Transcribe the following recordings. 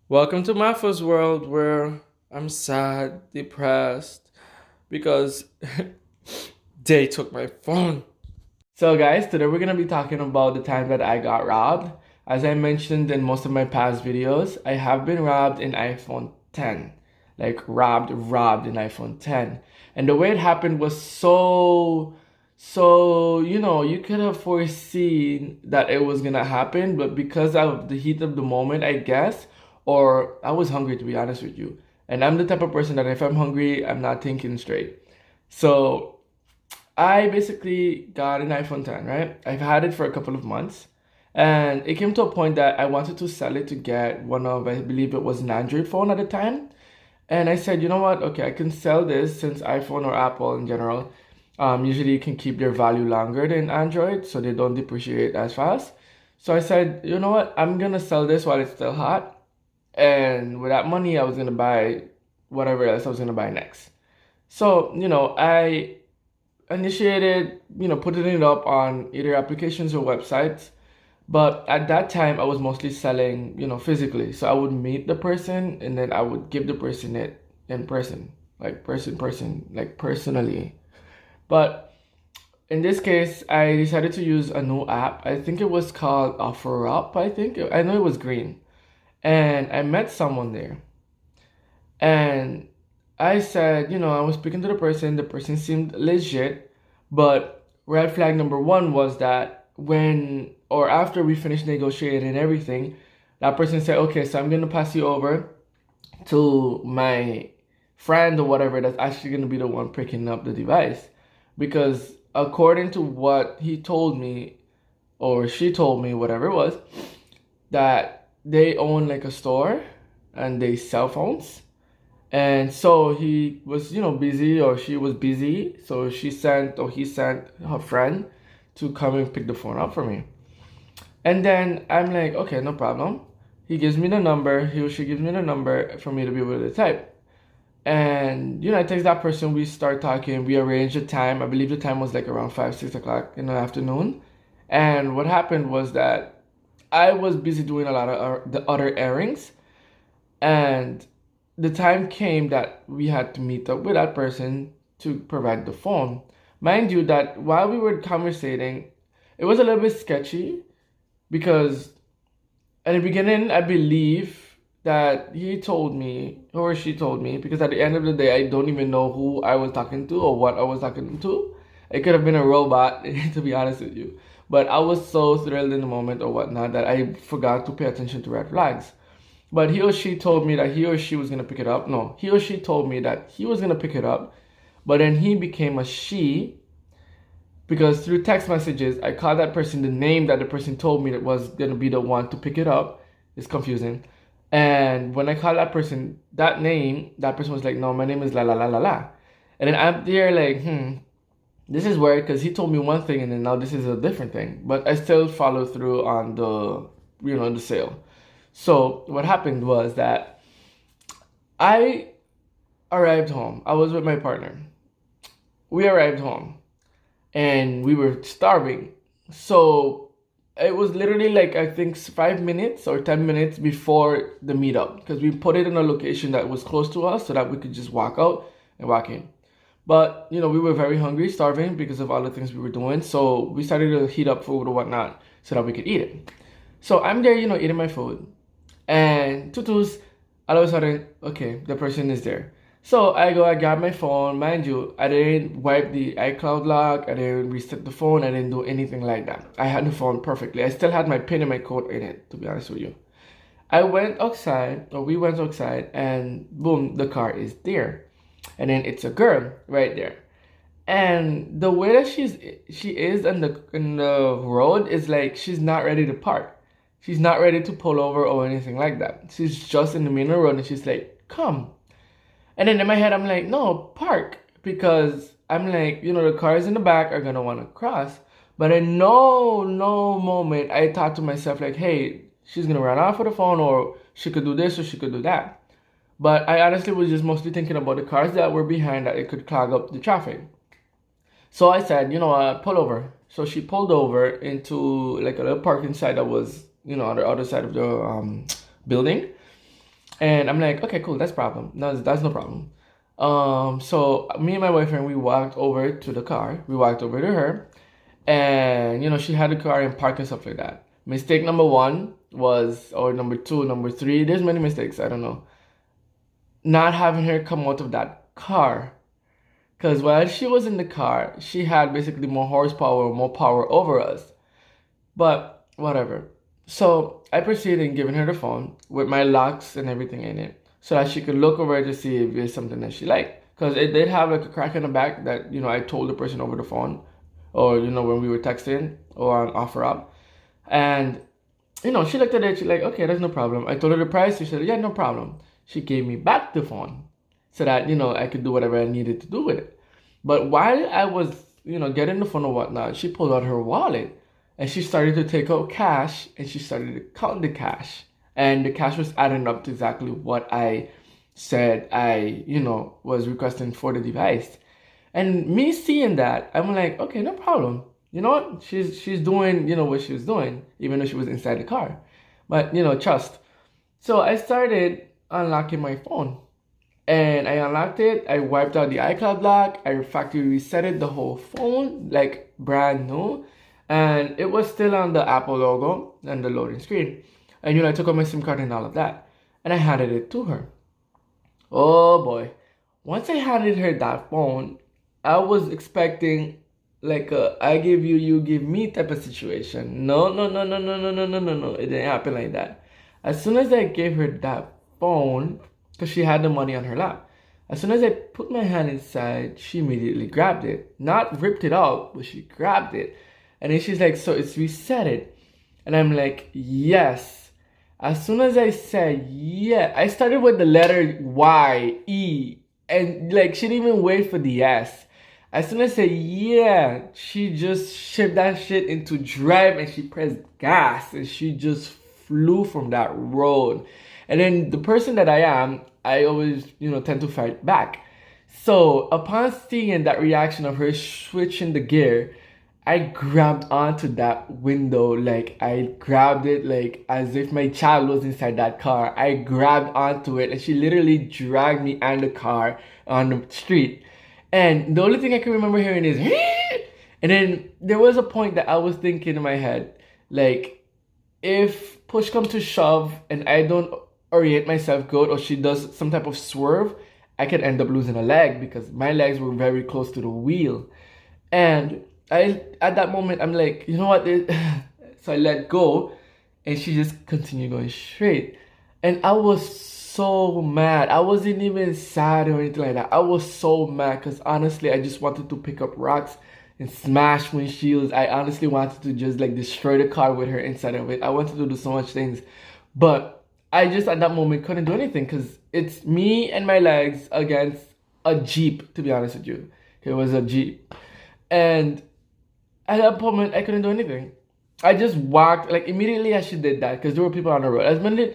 Welcome to my first world where I'm sad, depressed because they took my phone. So, guys, today we're gonna be talking about the time that I got robbed. As I mentioned in most of my past videos, I have been robbed in iPhone 10. Like, robbed in iPhone 10. And the way it happened was you could have foreseen that it was gonna happen, but because of the heat of the moment, I guess, or I was hungry to be honest with you. And I'm the type of person that if I'm hungry, I'm not thinking straight. So I basically got an iPhone 10, right? I've had it for a couple of months. And it came to a point that I wanted to sell it to get one of, I believe it was an Android phone at the time. And I said, you know what? Okay, I can sell this since iPhone or Apple in general usually can keep their value longer than Android, so they don't depreciate as fast. So I said, you know what? I'm gonna sell this while it's still hot. And with that money, I was gonna buy whatever else I was gonna buy next. So, I initiated, putting it up on either applications or websites. But at that time, I was mostly selling, physically. So I would meet the person and then I would give the person it in person, like like personally. But in this case, I decided to use a new app. I think it was called OfferUp, I think. I know it was green. And I met someone there. And I said, I was speaking to the person seemed legit, but red flag number one was that when or after we finished negotiating and everything, that person said, okay, so I'm gonna pass you over to my friend or whatever that's actually gonna be the one picking up the device. Because according to what he told me or she told me, whatever it was, that they own like a store and they sell phones, and so he was, busy or she was busy. So she sent or he sent her friend to come and pick the phone up for me. And then I'm like, okay, no problem. He gives me the number, he or she gives me the number for me to be able to type. And, I text that person, we start talking, we arrange a time. I believe the time was like around 5, 6 o'clock in the afternoon. And what happened was that I was busy doing a lot of the other errands. And the time came that we had to meet up with that person to provide the phone. Mind you, that while we were conversating, it was a little bit sketchy because in the beginning, I believe that he told me or she told me, because at the end of the day, I don't even know who I was talking to or what I was talking to. It could have been a robot, to be honest with you. But I was so thrilled in the moment or whatnot that I forgot to pay attention to red flags. But he or she told me that he or she was gonna pick it up. No, he or she told me that he was gonna pick it up, but then he became a she because through text messages, I called that person the name that the person told me that was gonna be the one to pick it up. It's confusing. And when I called that person that name, that person was like, "No, my name is la la la la la." And then I'm there like, this is weird because he told me one thing and then now this is a different thing. But I still follow through on the sale. So what happened was that I arrived home. I was with my partner. We arrived home and we were starving. So it was literally like I think 5 minutes or 10 minutes before the meetup because we put it in a location that was close to us so that we could just walk out and walk in. But we were very hungry, starving because of all the things we were doing. So we started to heat up food or whatnot so that we could eat it. So I'm there, eating my food, and tutus, all of a sudden, okay, the person is there. So I go, I grab my phone. Mind you, I didn't wipe the iCloud lock, I didn't reset the phone, I didn't do anything like that. I had the phone perfectly. I still had my pin and my code in it, to be honest with you. I went outside, or we went outside, and boom, the car is there. And then it's a girl right there. And the way that she is in the road is like she's not ready to park. She's not ready to pull over or anything like that. She's just in the middle of the road and she's like, come. And then in my head I'm like, no, park. Because I'm like, the cars in the back are gonna wanna cross. But in no moment I thought to myself like, hey, she's gonna run off with the phone or she could do this or she could do that. But I honestly was just mostly thinking about the cars that were behind that it could clog up the traffic. So I said, pull over. So she pulled over into like a little parking side that was, on the other side of the building. And I'm like, okay, cool, that's problem. No, that's no problem. So me and my boyfriend, we walked over to the car. We walked over to her, and she had the car in park and stuff like that. Mistake number one was, or number two, number three. There's many mistakes. I don't know. Not having her come out of that car, because while she was in the car, she had basically more horsepower, more power over us. But whatever. So I proceeded in giving her the phone with my locks and everything in it so that she could look over to see if there's something that she liked. Because it did have like a crack in the back that, I told the person over the phone or, when we were texting or on OfferUp. And, she looked at it. She's like, okay, that's no problem. I told her the price. She said, yeah, no problem. She gave me back the phone so that, I could do whatever I needed to do with it. But while I was, getting the phone or whatnot, she pulled out her wallet and she started to take out cash and she started to count the cash. And the cash was adding up to exactly what I said I, was requesting for the device. And me seeing that, I'm like, okay, no problem. You know what? She's doing, what she was doing, even though she was inside the car. But, trust. So I started unlocking my phone. And I unlocked it. I wiped out the iCloud lock. I factory resetted the whole phone, like brand new. And it was still on the Apple logo and the loading screen. And I took out my SIM card and all of that. And I handed it to her. Oh boy. Once I handed her that phone, I was expecting like a I give you, you give me type of situation. No, no, no, no, no, no, no, no, no, no. It didn't happen like that. As soon as I gave her that phone, because she had the money on her lap, as soon as I put my hand inside, she immediately grabbed it. Not ripped it out, but she grabbed it. And then she's like, so it's reset it. And I'm like, yes. As soon as I said yeah, I started with the letter Y, E, and like she didn't even wait for the S. As soon as I said yeah, she just shipped that shit into drive and she pressed gas and she just flew from that road. And then the person that I am, I always, tend to fight back. So upon seeing that reaction of her switching the gear, I grabbed onto that window, like I grabbed it like as if my child was inside that car. I grabbed onto it and she literally dragged me and the car on the street. And the only thing I can remember hearing is and then there was a point that I was thinking in my head, like if push comes to shove and I don't orient myself good or she does some type of swerve, I could end up losing a leg because my legs were very close to the wheel. And at that moment, I'm like, you know what? So I let go and she just continued going straight. And I was so mad. I wasn't even sad or anything like that. I was so mad because honestly, I just wanted to pick up rocks and smash windshields. I honestly wanted to just like destroy the car with her inside of it. I wanted to do so much things. But I just at that moment couldn't do anything because it's me and my legs against a Jeep, to be honest with you. It was a Jeep. And at that moment, I couldn't do anything. I just walked, like immediately as she did that, because there were people on the road.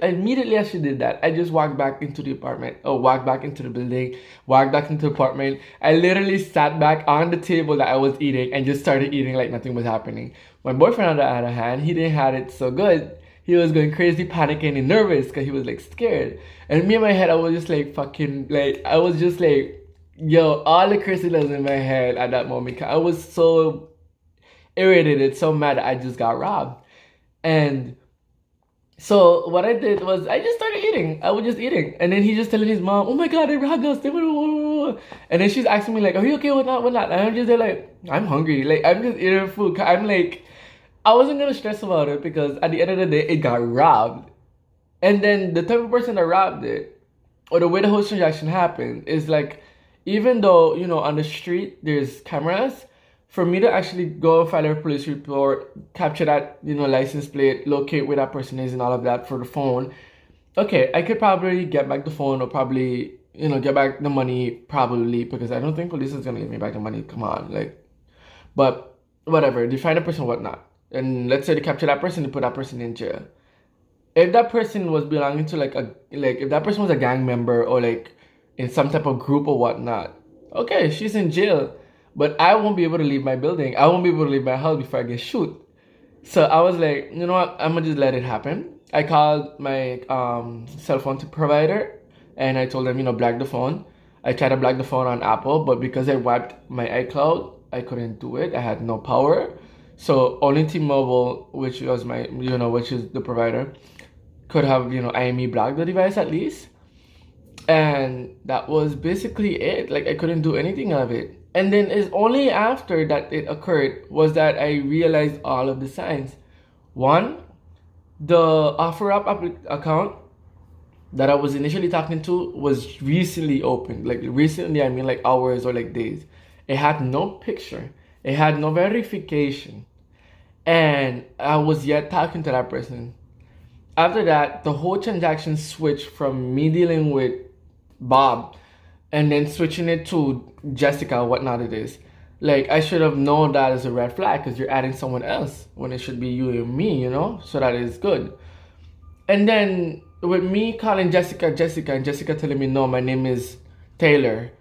Immediately as she did that, I just walked back into the apartment, or walked back into the building, walked back into the apartment. I literally sat back on the table that I was eating and just started eating like nothing was happening. My boyfriend, on the other hand, he didn't have it so good. He was going crazy, panicking, and nervous because he was like scared. And me in my head, I was just like fucking, like, I was just like, yo, all the craziness in my head at that moment. I was so irritated, so mad that I just got robbed. And so what I did was I just started eating. I was just eating. And then he just telling his mom, oh my God, they robbed us. And then she's asking me like, are you okay with that? What not? And I'm just there like, I'm hungry. Like, I'm just eating food. I'm like, I wasn't going to stress about it because at the end of the day, it got robbed. And then the type of person that robbed it, or the way the whole transaction happened, is like, even though, on the street, there's cameras, for me to actually go file a police report, capture that, license plate, locate where that person is and all of that for the phone, okay, I could probably get back the phone or probably, get back the money probably because I don't think police is going to give me back the money. Come on, like, but whatever, they find a person, whatnot. And let's say they capture that person, they put that person in jail. If that person was belonging to if that person was a gang member or like in some type of group or whatnot, okay, she's in jail. But I won't be able to leave my building. I won't be able to leave my house before I get shoot. So I was like, you know what? I'm going to just let it happen. I called my cell phone provider and I told them, block the phone. I tried to block the phone on Apple, but because I wiped my iCloud, I couldn't do it. I had no power. So only T-Mobile, which was my, which is the provider, could have, IME blocked the device at least. And that was basically it. Like I couldn't do anything of it. And then it's only after that it occurred was that I realized all of the signs. One, the OfferUp account that I was initially talking to was recently opened. Like recently, I mean like hours or like days. It had no picture. It had no verification. And I was yet talking to that person. After that, the whole transaction switched from me dealing with Bob and then switching it to Jessica, whatnot it is. Like, I should have known that as a red flag because you're adding someone else when it should be you and me, so that is good. And then with me calling Jessica, and Jessica telling me, no, my name is Taylor,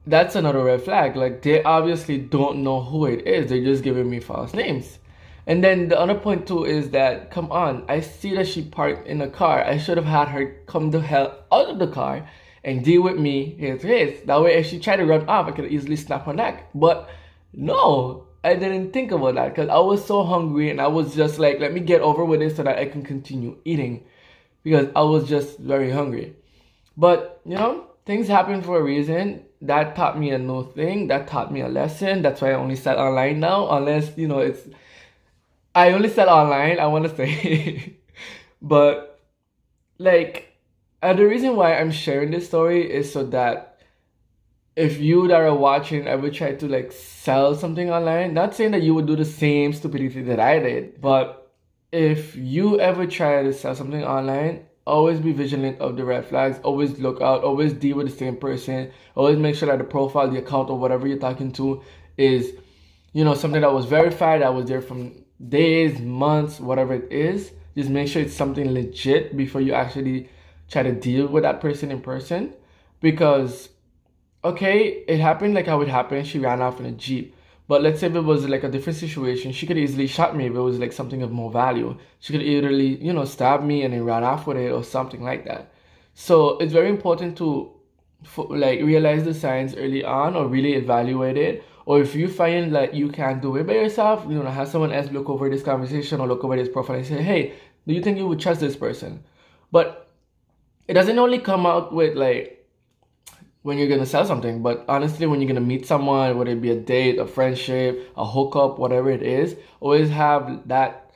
that's another red flag. Like, they obviously don't know who it is. They're just giving me false names. And then the other point too is that, come on, I see that she parked in a car. I should have had her come the hell out of the car and deal with me face to face. That way, if she tried to run off, I could easily snap her neck. But no, I didn't think about that because I was so hungry and I was just like, let me get over with it so that I can continue eating because I was just very hungry. But, things happen for a reason. That taught me a new thing. That taught me a lesson. That's why I only sell online now, unless, I only sell online, I want to say. But, like, the reason why I'm sharing this story is so that if you that are watching ever try to like sell something online, not saying that you would do the same stupidity that I did, but if you ever try to sell something online, always be vigilant of the red flags, always look out, always deal with the same person, always make sure that the profile, the account, or whatever you're talking to is, something that was verified, that was there from days, months, whatever it is. Just make sure it's something legit before you actually try to deal with that person in person. Because okay, it happened like how it happened. She ran off in a Jeep. But let's say if it was like a different situation, she could easily shot me if it was like something of more value. She could easily, stab me and then run off with it or something like that. So it's very important to like realize the signs early on or really evaluate it. Or if you find that you can't do it by yourself, have someone else look over this conversation or look over this profile and say, hey, do you think you would trust this person? But it doesn't only come out with like when you're gonna sell something, but honestly, when you're gonna meet someone, whether it be a date, a friendship, a hookup, whatever it is, always have that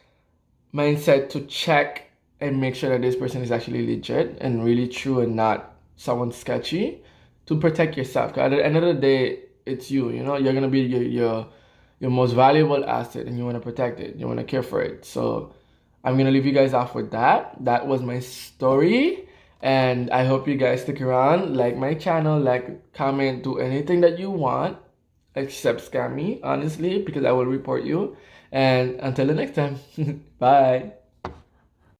mindset to check and make sure that this person is actually legit and really true and not someone sketchy to protect yourself. 'Cause at the end of the day, it's you. You're gonna be your most valuable asset, and you want to protect it. You want to care for it. So I'm gonna leave you guys off with that. That was my story. And I hope you guys stick around, like my channel, like, comment, do anything that you want, except scam me, honestly, because I will report you. And until the next time, bye.